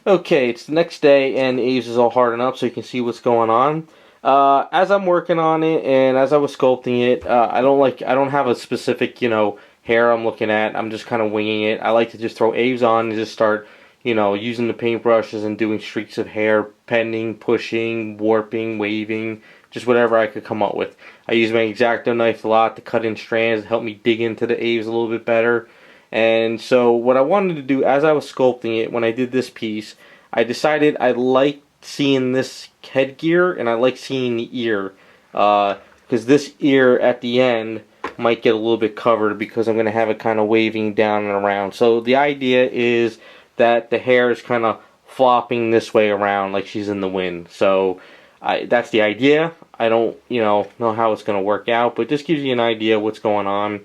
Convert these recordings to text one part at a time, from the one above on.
Okay, it's the next day and Aves is all hardened up so you can see what's going on. As I'm working on it and as I was sculpting it, I don't have a specific, hair I'm looking at. I'm just kind of winging it. I like to just throw Aves on and just start, using the paintbrushes and doing streaks of hair, pending, pushing, warping, waving, just whatever I could come up with. I use my X-Acto knife a lot to cut in strands, help me dig into the Aves a little bit better. And so what I wanted to do as I was sculpting it, when I did this piece, I decided I like seeing this headgear and I like seeing the ear. Because this ear at the end might get a little bit covered because I'm going to have it kind of waving down and around. So the idea is that the hair is kind of flopping this way around like she's in the wind. So that's the idea. I don't, know how it's going to work out, but this gives you an idea of what's going on.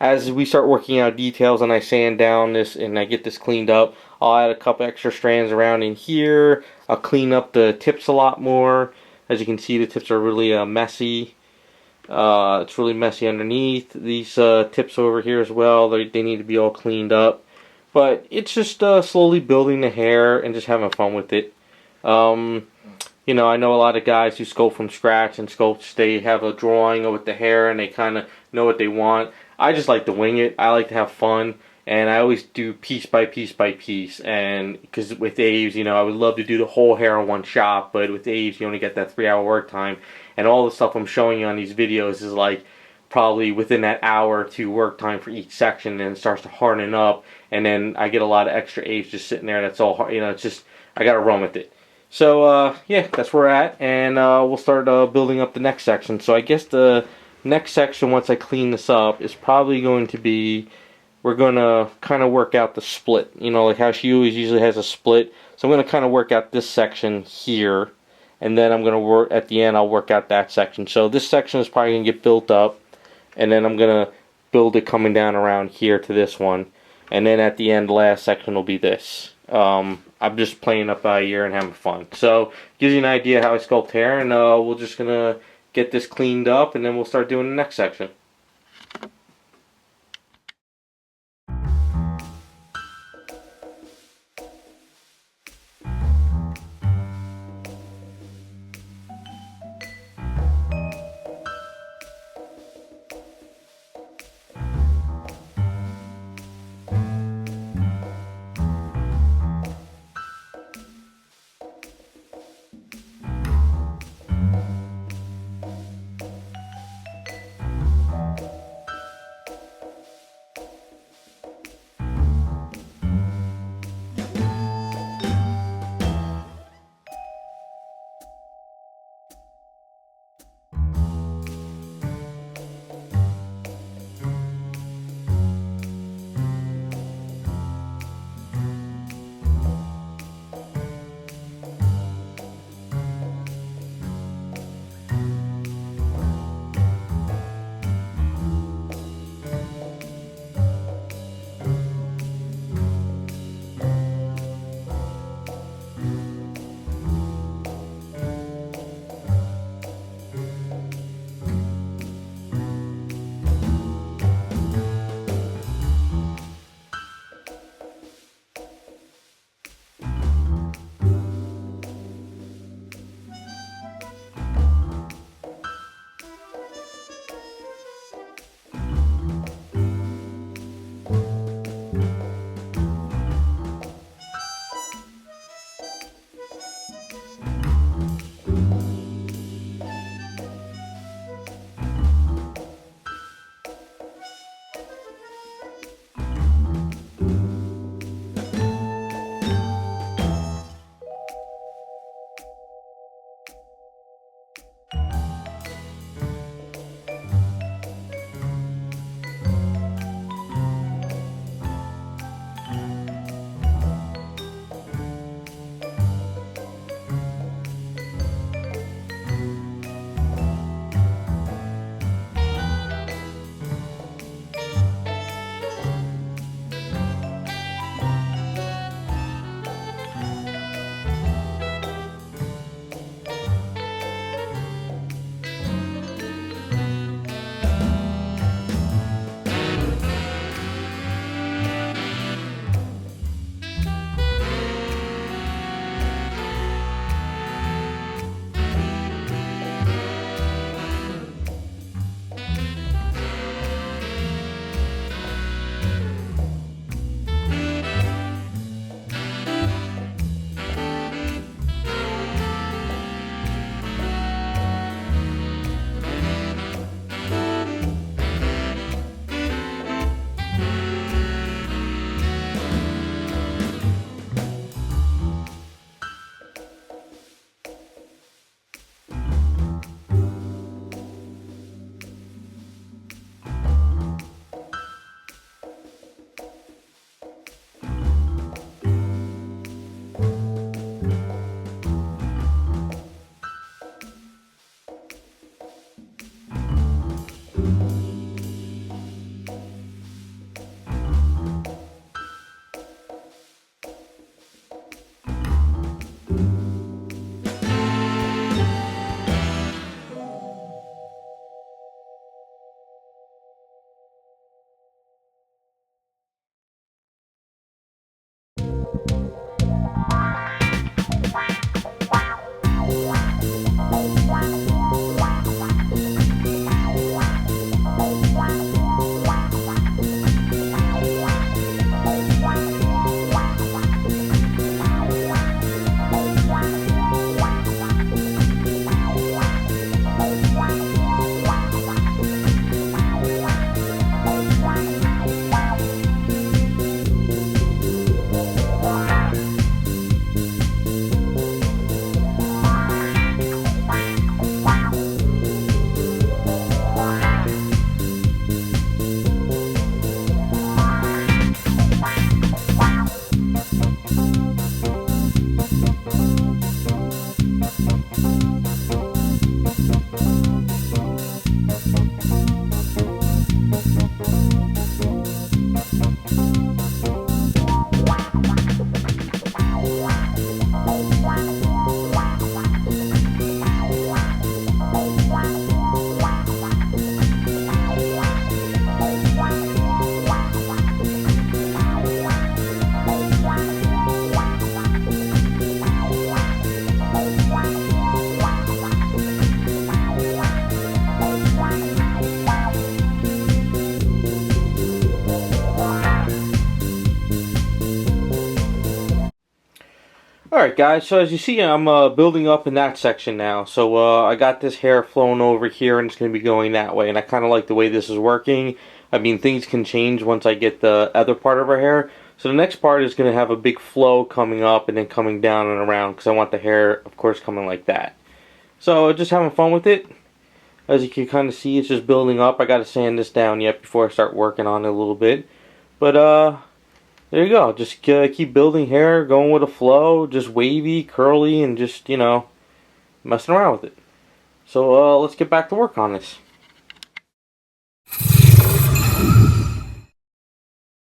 As we start working out details and I sand down this and I get this cleaned up, I'll add a couple extra strands around in here. I'll clean up the tips a lot more. As you can see, the tips are really messy. It's really messy underneath. These tips over here as well, they need to be all cleaned up. But it's just slowly building the hair and just having fun with it. I know a lot of guys who sculpt from scratch and sculpts, they have a drawing of with the hair and they kind of know what they want. I just like to wing it. I like to have fun, and I always do piece by piece by piece. And because with Aves, I would love to do the whole hair in one shot, but with Aves, you only get that 3-hour work time, and all the stuff I'm showing you on these videos is like probably within that hour or two work time for each section, and then it starts to harden up, and then I get a lot of extra Aves just sitting there. That's all. It's just I gotta run with it. So yeah, that's where we're at, and we'll start building up the next section. So I guess the next section, once I clean this up, is probably going to be, we're going to kind of work out the split. Like how she always usually has a split. So I'm going to kind of work out this section here, and then I'm going to work, at the end, I'll work out that section. So this section is probably going to get built up, and then I'm going to build it coming down around here to this one. And then at the end, the last section will be this. I'm just playing up by ear and having fun. So, gives you an idea how I sculpt hair, and we're just going to get this cleaned up, and then we'll start doing the next section. Alright guys, so as you see I'm building up in that section now. So I got this hair flowing over here and it's going to be going that way. And I kind of like the way this is working. I mean, things can change once I get the other part of our hair. So the next part is going to have a big flow coming up and then coming down and around. Because I want the hair, of course, coming like that. So just having fun with it. As you can kind of see, it's just building up. I got to sand this down yet before I start working on it a little bit. But there you go. Just keep building hair, going with a flow, just wavy, curly, and just, you know, messing around with it. So let's get back to work on this.